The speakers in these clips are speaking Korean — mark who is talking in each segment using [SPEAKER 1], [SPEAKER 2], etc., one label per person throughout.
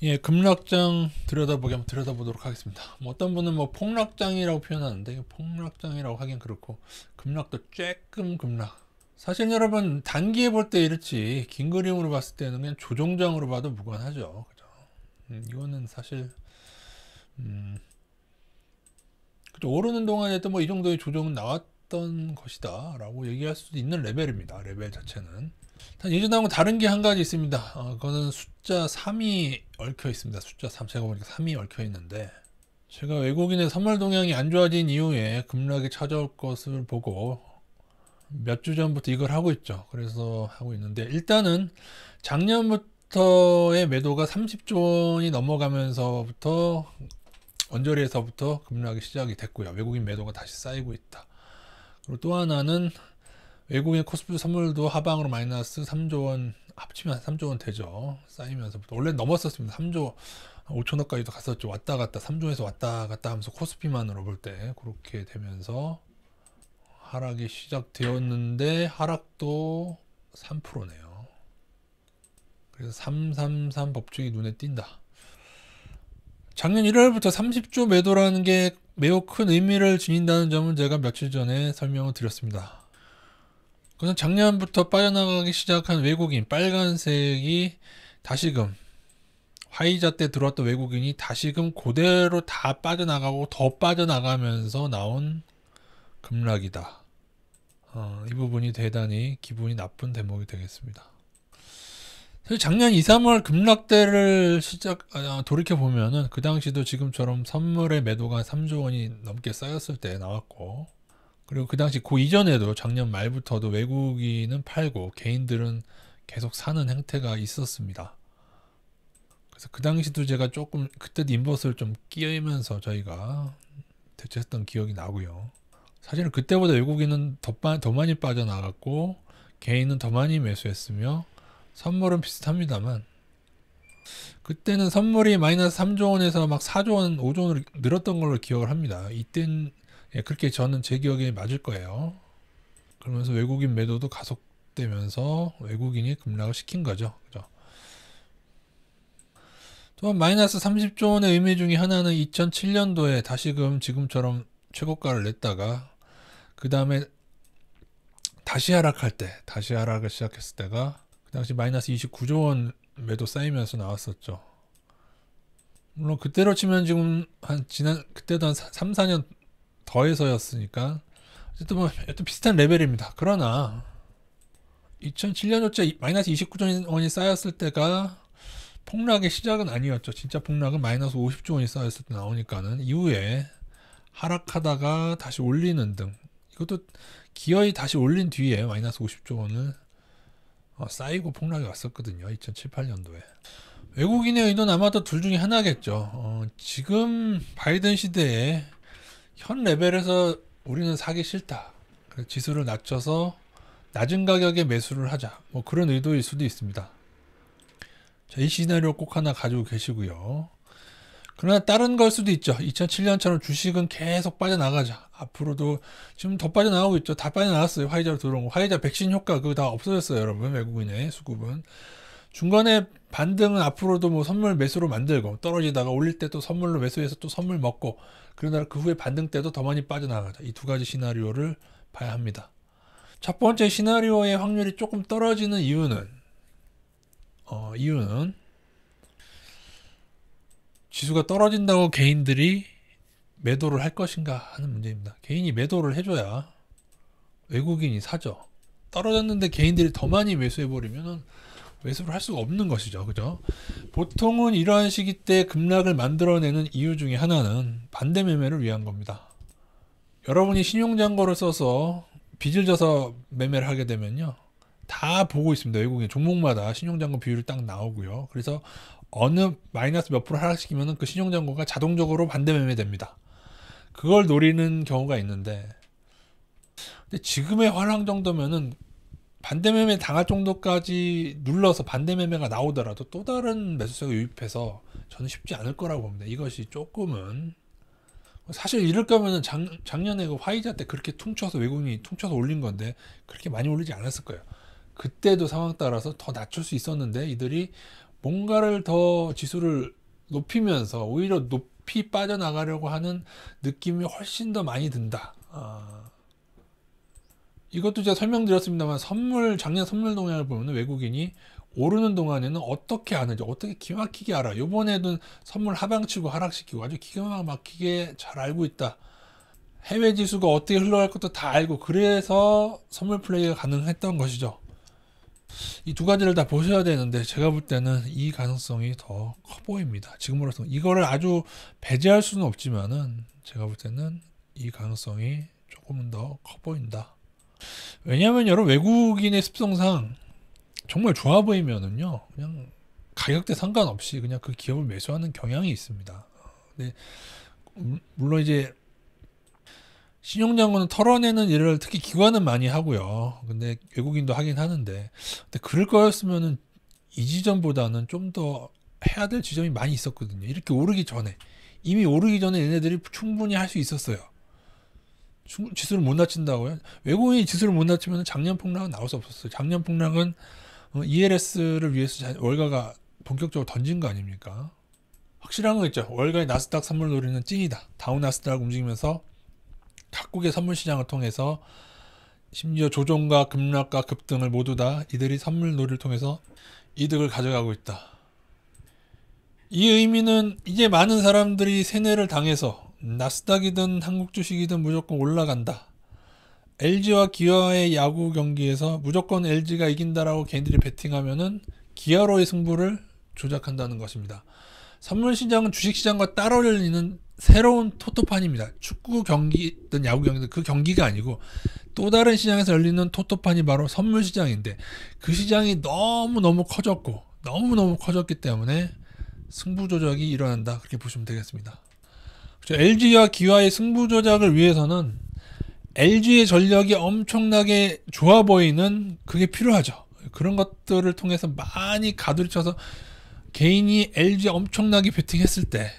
[SPEAKER 1] 예, 급락장 들여다보도록 하겠습니다. 뭐 어떤 분은 뭐 폭락장이라고 표현하는데 폭락장이라고 하긴 그렇고 급락도 쬐끔 급락. 사실 여러분 단기에 볼 때 이렇지 긴 그림으로 봤을 때는 그냥 조정장으로 봐도 무관하죠. 그죠? 이거는 사실 그죠? 오르는 동안에도 뭐 이 정도의 조정은 나왔던 것이다라고 얘기할 수도 있는 레벨입니다. 레벨 자체는. 예전하고 다른 게 한 가지 있습니다. 그거는 숫자 3이 얽혀 있습니다. 숫자 3. 제가 보니까 3이 얽혀 있는데, 제가 외국인의 선물 동향이 안 좋아진 이후에 급락이 찾아올 것을 보고 몇 주 전부터 이걸 하고 있죠. 그래서 하고 있는데, 일단은 작년부터의 매도가 30조 원이 넘어가면서부터 언저리에서부터 급락이 시작이 됐고요. 외국인 매도가 다시 쌓이고 있다. 그리고 또 하나는 외국인 코스피 선물도 하방으로 마이너스 3조 원 합치면 3조 원 되죠. 쌓이면서부터 원래 넘었었습니다. 3조 5천억까지도 갔었죠. 왔다 갔다 3조에서 왔다 갔다 하면서 코스피만으로 볼 때 그렇게 되면서 하락이 시작되었는데 하락도 3%네요. 그래서 333 법칙이 눈에 띈다. 작년 1월부터 30조 매도라는 게 매우 큰 의미를 지닌다는 점은 제가 며칠 전에 설명을 드렸습니다. 그것은 작년부터 빠져나가기 시작한 외국인 빨간색이 다시금 화이자 때 들어왔던 외국인이 다시금 그대로 다 빠져나가고 더 빠져나가면서 나온 급락이다. 이 부분이 대단히 기분이 나쁜 대목이 되겠습니다. 사실 작년 2, 3월 급락대를 돌이켜 보면은 그 당시도 지금처럼 선물의 매도가 3조 원이 넘게 쌓였을 때 나왔고, 그리고 그 당시 그 이전에도 작년 말부터도 외국인은 팔고 개인들은 계속 사는 행태가 있었습니다. 그래서 그 당시도 제가 조금 그때도 인버스를 좀 끼면서 저희가 대처했던 기억이 나고요. 사실은 그때보다 외국인은 더 많이 빠져나갔고 개인은 더 많이 매수했으며 선물은 비슷합니다만, 그때는 선물이 마이너스 3조 원에서 막 4조 원, 5조 원으로 늘었던 걸로 기억을 합니다. 이땐 그렇게 저는 제 기억에 맞을 거예요. 그러면서 외국인 매도도 가속되면서 외국인이 급락을 시킨 거죠. 그죠? 또한 마이너스 30조 원의 의미 중에 하나는 2007년도에 다시금 지금처럼 최고가를 냈다가 그 다음에 다시 하락을 시작했을 때가 그 당시 마이너스 29조 원 매도 쌓이면서 나왔었죠. 물론 그때로 치면 지금 그때도 한 3, 4년 더해서였으니까 어쨌든 뭐 비슷한 레벨입니다. 그러나 2007년도째 마이너스 29조 원이 쌓였을 때가 폭락의 시작은 아니었죠. 진짜 폭락은 마이너스 50조 원이 쌓였을 때 나오니까는 이후에 하락하다가 다시 올리는 등, 이것도 기어이 다시 올린 뒤에 마이너스 50조 원을 쌓이고 폭락이 왔었거든요. 2007, 8년도에. 외국인의 의도는 아마도 둘 중에 하나겠죠. 지금 바이든 시대에 현 레벨에서 우리는 사기 싫다. 그래서 지수를 낮춰서 낮은 가격에 매수를 하자. 뭐 그런 의도일 수도 있습니다. 자, 이 시나리오 꼭 하나 가지고 계시고요. 그러나 다른 걸 수도 있죠. 2007년처럼 주식은 계속 빠져나가자. 앞으로도 지금 더 빠져나가고 있죠. 다 빠져나갔어요. 화이자로 들어온 거. 화이자 백신 효과 그거 다 없어졌어요, 여러분. 외국인의 수급은. 중간에 반등은 앞으로도 뭐 선물 매수로 만들고 떨어지다가 올릴 때 또 선물로 매수해서 또 선물 먹고, 그러나 그 후에 반등 때도 더 많이 빠져나가자. 이 두 가지 시나리오를 봐야 합니다. 첫 번째 시나리오의 확률이 조금 떨어지는 이유는 지수가 떨어진다고 개인들이 매도를 할 것인가 하는 문제입니다. 개인이 매도를 해줘야 외국인이 사죠. 떨어졌는데 개인들이 더 많이 매수해버리면 매수를 할 수가 없는 것이죠. 그죠? 보통은 이러한 시기 때 급락을 만들어내는 이유 중에 하나는 반대 매매를 위한 겁니다. 여러분이 신용잔고를 써서 빚을 져서 매매를 하게 되면요, 다 보고 있습니다. 외국인 종목마다 신용잔고 비율이 딱 나오고요. 그래서 어느 마이너스 몇 프로 하락시키면 그 신용잔고가 자동적으로 반대 매매됩니다. 그걸 노리는 경우가 있는데, 근데 지금의 화랑 정도면은 반대 매매 당할 정도까지 눌러서 반대 매매가 나오더라도 또 다른 매수세가 유입해서 저는 쉽지 않을 거라고 봅니다. 이것이 조금은 사실 이럴 거면은 작년에 그 화이자 때 그렇게 퉁쳐서 외국인이 퉁쳐서 올린 건데 그렇게 많이 올리지 않았을 거예요. 그때도 상황 따라서 더 낮출 수 있었는데 이들이 뭔가를 더 지수를 높이면서 오히려 높이 빠져나가려고 하는 느낌이 훨씬 더 많이 든다. 이것도 제가 설명드렸습니다만 작년 선물 동향을 보면 외국인이 오르는 동안에는 어떻게 하는지 어떻게 기막히게 알아. 이번에도 선물 하방치고 하락시키고 아주 기가 막히게 잘 알고 있다. 해외 지수가 어떻게 흘러갈 것도 다 알고 그래서 선물 플레이가 가능했던 것이죠. 이 두 가지를 다 보셔야 되는데 제가 볼 때는 이 가능성이 더 커 보입니다. 지금으로서 이거를 아주 배제할 수는 없지만은 제가 볼 때는 이 가능성이 조금은 더 커 보인다. 왜냐하면 여러분 외국인의 습성상 정말 좋아 보이면은요 그냥 가격대 상관없이 그냥 그 기업을 매수하는 경향이 있습니다. 근데 물론 이제 신용장고는 털어내는 일을 특히 기관은 많이 하고요. 근데 외국인도 하긴 하는데, 근데 그럴 거였으면은 이 지점보다는 좀 더 해야 될 지점이 많이 있었거든요. 이렇게 오르기 전에 이미 오르기 전에 얘네들이 충분히 할 수 있었어요. 지수를 못 낮춘다고요? 외국인이 지수를 못 낮추면 작년 폭락은 나올 수 없었어요. 작년 폭락은 ELS를 위해서 월가가 본격적으로 던진 거 아닙니까? 확실한 거 있죠. 월가의 나스닥 선물 노리는 찐이다. 다우 나스닥 움직이면서 각국의 선물 시장을 통해서 심지어 조정과 급락과 급등을 모두 다 이들이 선물 놀이를 통해서 이득을 가져가고 있다. 이 의미는 이제 많은 사람들이 세뇌를 당해서 나스닥이든 한국 주식이든 무조건 올라간다. LG와 기아의 야구 경기에서 무조건 LG가 이긴다라고 개인들이 베팅하면은 기아로의 승부를 조작한다는 것입니다. 선물 시장은 주식 시장과 따로 열리는 새로운 토토판입니다. 축구 경기든 야구 경기든 그 경기가 아니고 또 다른 시장에서 열리는 토토판이 바로 선물 시장인데 그 시장이 너무너무 커졌고 너무너무 커졌기 때문에 승부 조작이 일어난다. 그렇게 보시면 되겠습니다. LG와 기아의 승부 조작을 위해서는 LG의 전력이 엄청나게 좋아 보이는 그게 필요하죠. 그런 것들을 통해서 많이 가두리쳐서 개인이 LG 엄청나게 베팅했을 때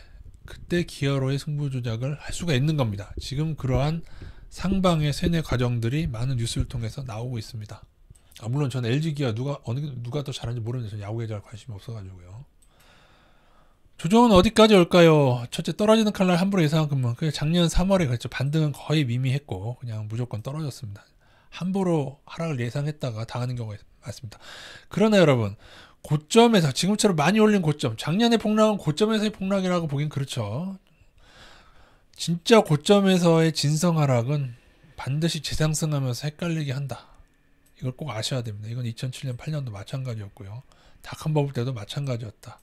[SPEAKER 1] 그때 기아로의 승부 조작을 할 수가 있는 겁니다. 지금 그러한 상방의 세뇌 과정들이 많은 뉴스를 통해서 나오고 있습니다. 물론 저는 LG 기아 누가 더 잘하는지 모르는데 저는 야구에 잘 관심이 없어가지고요. 조정은 어디까지 올까요? 첫째, 떨어지는 칼날 함부로 예상한 것만. 작년 3월에 그랬죠. 반등은 거의 미미했고 그냥 무조건 떨어졌습니다. 함부로 하락을 예상했다가 당하는 경우가 많습니다. 그러나 여러분, 고점에서 지금처럼 많이 올린 고점, 작년의 폭락은 고점에서의 폭락이라고 보긴 그렇죠. 진짜 고점에서의 진성 하락은 반드시 재상승하면서 헷갈리게 한다. 이걸 꼭 아셔야 됩니다. 이건 2007년 8년도 마찬가지였고요. 닷컴버블 때도 마찬가지였다.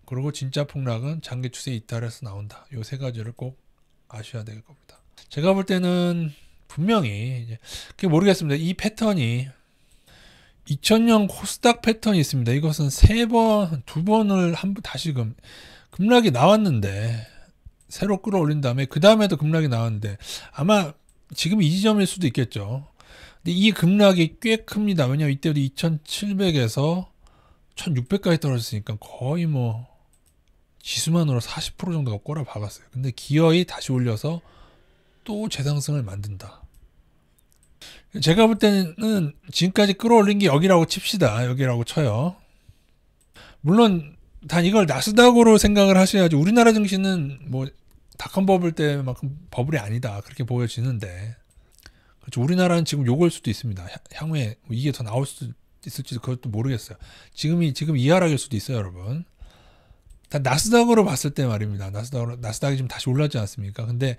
[SPEAKER 1] 그리고 진짜 폭락은 장기 추세 이탈해서 나온다. 요 세 가지를 꼭 아셔야 될 겁니다. 제가 볼 때는 분명히 그게 모르겠습니다. 이 패턴이 2000년 코스닥 패턴이 있습니다. 이것은 두 번을 다시금 급락이 나왔는데 새로 끌어올린 다음에 그 다음에도 급락이 나왔는데 아마 지금 이 지점일 수도 있겠죠. 근데 이 급락이 꽤 큽니다. 왜냐면 이때도 2700에서 1600까지 떨어졌으니까 거의 지수만으로 40% 정도가 꼬라 박았어요. 근데 기어이 다시 올려서 또 재상승을 만든다. 제가 볼 때는 지금까지 끌어올린 게 여기라고 칩시다. 여기라고 쳐요. 물론 단 이걸 나스닥으로 생각을 하셔야지. 우리나라 증시는 닷컴 버블 때만큼 버블이 아니다. 그렇게 보여지는데 그렇죠. 우리나라는 지금 요걸 수도 있습니다. 향후에 이게 더 나올 수도 있을지도 그것도 모르겠어요. 지금 이 하락일 수도 있어요, 여러분. 다 나스닥으로 봤을 때 말입니다. 나스닥이 지금 다시 올랐지 않습니까? 근데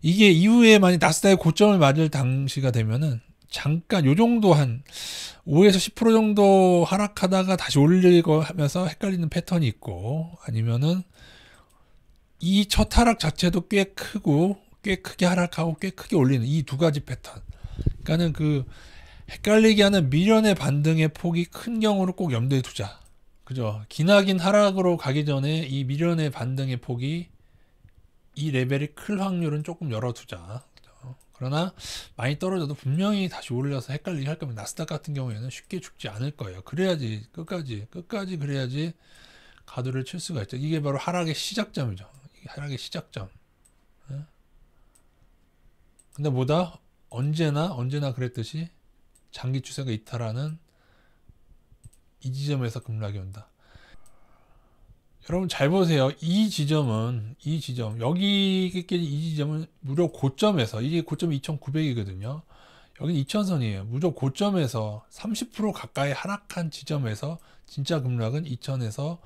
[SPEAKER 1] 이게 이후에 만약 나스닥의 고점을 맞을 당시가 되면은 잠깐 요 정도 한 5에서 10% 정도 하락하다가 다시 올리고 하면서 헷갈리는 패턴이 있고 아니면은 이 첫 하락 자체도 꽤 크게 하락하고 꽤 크게 올리는 이 두 가지 패턴. 그러니까는 그 헷갈리게 하는 미련의 반등의 폭이 큰 경우를 꼭 염두에 두자. 그죠? 기나긴 하락으로 가기 전에 이 미련의 반등의 폭이 이 레벨이 클 확률은 조금 열어두자. 그죠? 그러나 많이 떨어져도 분명히 다시 올려서 헷갈리게 할 겁니다. 나스닥 같은 경우에는 쉽게 죽지 않을 거예요. 그래야지 끝까지 그래야지 가드를 칠 수가 있죠. 이게 바로 하락의 시작점이죠. 이게 하락의 시작점. 근데 언제나 그랬듯이 장기 추세가 이탈하는 이 지점에서 급락이 온다. 여러분 잘 보세요. 이 지점 여기까지 이 지점은 무려 고점에서, 이게 고점이 2,900이거든요. 여기는 2,000선이에요. 무려 고점에서 30% 가까이 하락한 지점에서 진짜 급락은 2,000에서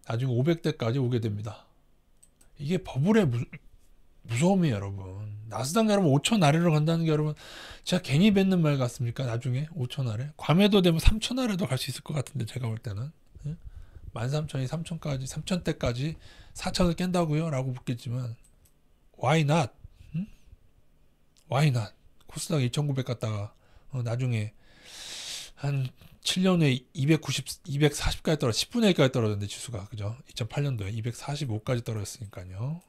[SPEAKER 1] 나중에 500대까지 오게 됩니다. 이게 버블의 무서움이에요, 여러분. 나스닥 여러분 5,000 아래로 간다는 게 여러분 제가 괜히 뱉는 말 같습니까? 나중에 5,000 아래 과매도 되면 3,000 아래도 갈 수 있을 것 같은데, 제가 볼 때는 13,000이 3,000까지 3,000대까지 4,000을 깬다고요? 라고 묻겠지만 why not? why not? 코스닥 2,900 갔다가 나중에 한 7년 후에 240까지 떨어, 10분의 1까지 떨어졌는데 지수가, 그죠? 2008년도에 245까지 떨어졌으니까요.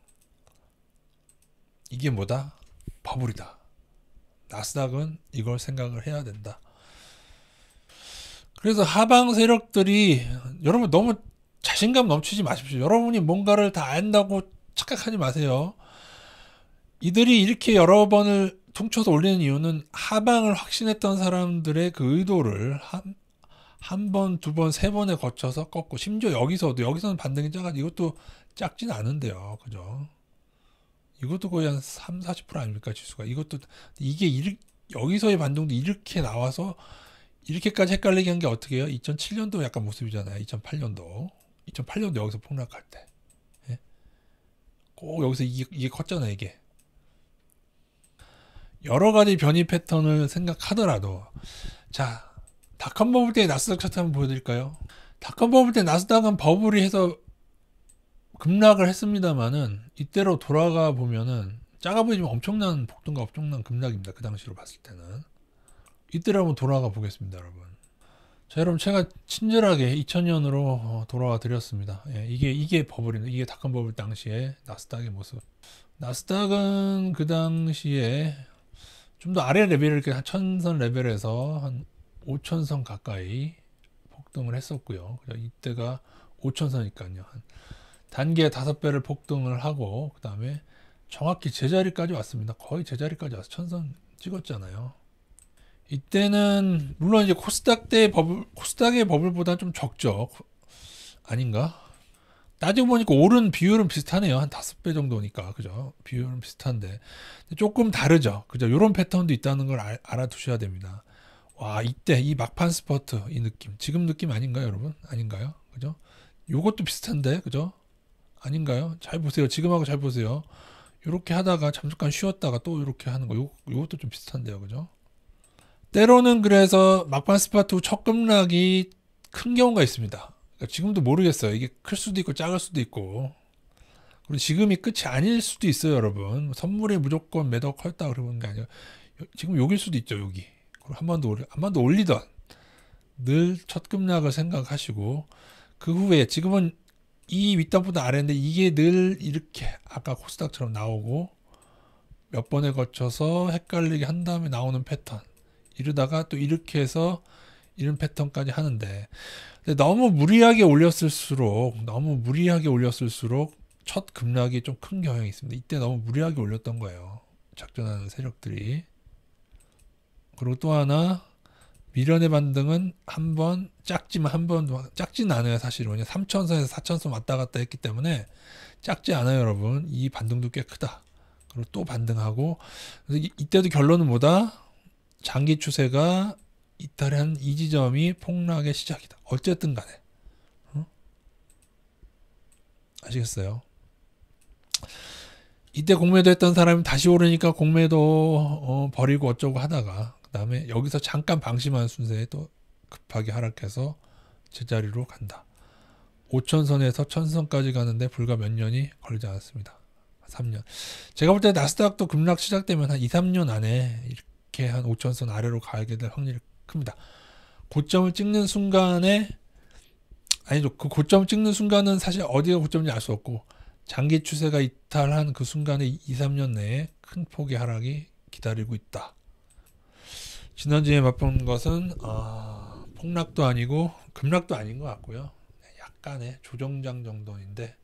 [SPEAKER 1] 이게 뭐다? 버블이다. 나스닥은 이걸 생각을 해야 된다. 그래서 하방 세력들이, 여러분 너무 자신감 넘치지 마십시오. 여러분이 뭔가를 다 안다고 착각하지 마세요. 이들이 이렇게 여러 번을 퉁쳐서 올리는 이유는 하방을 확신했던 사람들의 그 의도를 한 번, 두 번, 세 번에 거쳐서 꺾고, 심지어 여기서는 반등이 작아지고, 이것도 작진 않은데요. 그죠? 이것도 거의 한 3, 40% 아닙니까? 지수가. 이게 여기서의 반등도 이렇게 나와서 이렇게까지 헷갈리게 한 게 어떻게 해요? 2007년도 약간 모습이잖아요. 2008년도 여기서 폭락할 때. 예? 꼭 여기서 이게 컸잖아요, 이게. 여러 가지 변이 패턴을 생각하더라도, 자, 닷컴 버블 때 나스닥 차트 한번 보여드릴까요? 닷컴 버블 때 나스닥은 버블이 해서 급락을 했습니다만은, 이때로 돌아가 보면은 작아 보이지만 엄청난 폭등과 엄청난 급락입니다. 그 당시로 봤을 때는. 이때로 한번 돌아가 보겠습니다, 여러분. 자, 여러분 제가 친절하게 2000년으로 돌아와 드렸습니다. 예, 이게 버블입니다. 이게 닷컴 버블 당시에 나스닥의 모습. 나스닥은 그 당시에 좀 더 아래 레벨을 이렇게 한 1000선 레벨에서 한 5000선 가까이 폭등을 했었고요. 이때가 5000선이니까요. 단계 5배를 폭등을 하고, 그 다음에 정확히 제자리까지 왔습니다. 거의 제자리까지 와서 1000선 찍었잖아요. 이때는 물론 이제 코스닥의 버블보다 좀 적죠. 아닌가? 따지고 보니까 오른 비율은 비슷하네요. 한 5배 정도니까. 그죠? 비율은 비슷한데 조금 다르죠. 그죠? 요런 패턴도 있다는 걸 알아두셔야 됩니다. 와, 이때 이 막판 스퍼트, 이 느낌, 지금 느낌 아닌가요, 여러분? 아닌가요? 그죠? 요것도 비슷한데, 그죠? 아닌가요? 잘 보세요. 지금하고 잘 보세요. 요렇게 하다가 잠깐 쉬었다가 또 요렇게 하는 거, 요것도 좀 비슷한데요, 그죠? 때로는 그래서 막판 스퍼트 첫 급락이 큰 경우가 있습니다. 그러니까 지금도 모르겠어요. 이게 클 수도 있고 작을 수도 있고, 그리고 지금이 끝이 아닐 수도 있어요, 여러분. 선물이 무조건 매도 컸다 그러는 게 아니라 지금 여길 수도 있죠, 여기. 한 번 더 올리던 늘 첫 급락을 생각하시고, 그 후에 지금은 이 윗단보다 아래인데 이게 늘 이렇게 아까 코스닥처럼 나오고 몇 번에 거쳐서 헷갈리게 한 다음에 나오는 패턴, 이러다가 또 이렇게 해서 이런 패턴까지 하는데, 근데 너무 무리하게 올렸을수록 첫 급락이 좀 큰 경향이 있습니다. 이때 너무 무리하게 올렸던 거예요, 작전하는 세력들이. 그리고 또 하나, 미련의 반등은 한 번 작지만 한 번도 작진 않아요. 사실은 그냥 3,000선에서 4,000선 왔다 갔다 했기 때문에 작지 않아요, 여러분. 이 반등도 꽤 크다. 그리고 또 반등하고, 그래서 이때도 결론은 뭐다? 장기 추세가 이탈한 이 지점이 폭락의 시작이다. 어쨌든 간에. 아시겠어요? 이때 공매도 했던 사람이 다시 오르니까 공매도 버리고 어쩌고 하다가, 그 다음에 여기서 잠깐 방심한 순서에 또 급하게 하락해서 제자리로 간다. 5,000선에서 1,000선까지 가는데 불과 몇 년이 걸리지 않았습니다. 3년. 제가 볼 때 나스닥도 급락 시작되면 한 2, 3년 안에 이렇게 한 5,000선 아래로 가게 될 확률이 큽니다. 고점을 찍는 순간에, 아니죠, 그 고점을 찍는 순간은 사실 어디가 고점인지 알 수 없고, 장기 추세가 이탈한 그 순간에 2, 3년 내에 큰 폭의 하락이 기다리고 있다. 지난주에 맛본 것은 폭락도 아니고 급락도 아닌 것 같고요. 약간의 조정장 정도인데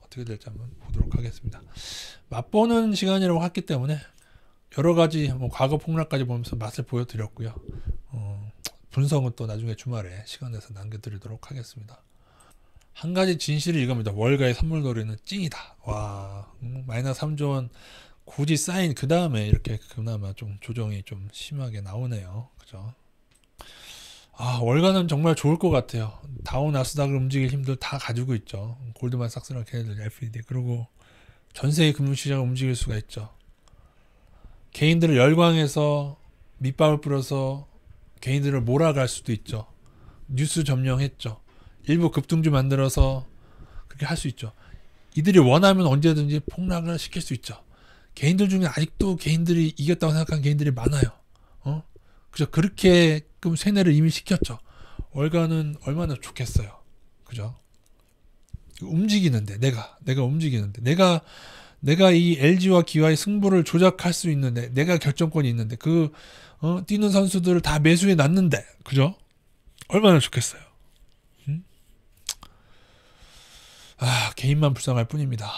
[SPEAKER 1] 어떻게 될지 한번 보도록 하겠습니다. 맛보는 시간이라고 했기 때문에 여러 가지 과거 폭락까지 보면서 맛을 보여드렸고요. 분석은 또 나중에 주말에 시간 내서 남겨드리도록 하겠습니다. 한 가지 진실이 이겁니다. 월가의 선물놀이는 찡이다. 와, 마이너스 3조 원 굳이 쌓인 그 다음에 이렇게 그나마 좀 조정이 좀 심하게 나오네요. 그죠? 아, 월가는 정말 좋을 것 같아요. 다우 나스닥을 움직일 힘들 다 가지고 있죠. 골드만삭스랑 걔네들 FED, 그리고 전 세계 금융시장을 움직일 수가 있죠. 개인들을 열광해서 밑밥을 뿌려서 개인들을 몰아갈 수도 있죠. 뉴스 점령했죠. 일부 급등주 만들어서 그렇게 할 수 있죠. 이들이 원하면 언제든지 폭락을 시킬 수 있죠. 개인들 중에 아직도 개인들이 이겼다고 생각하는 개인들이 많아요. 그죠? 그렇게 세뇌를 이미 시켰죠. 월가는 얼마나 좋겠어요. 그죠? 움직이는데 내가 움직이는데 내가 이 LG와 기아의 승부를 조작할 수 있는데, 내가 결정권이 있는데, 뛰는 선수들을 다 매수해 놨는데, 그죠? 얼마나 좋겠어요. 아, 개인만 불쌍할 뿐입니다.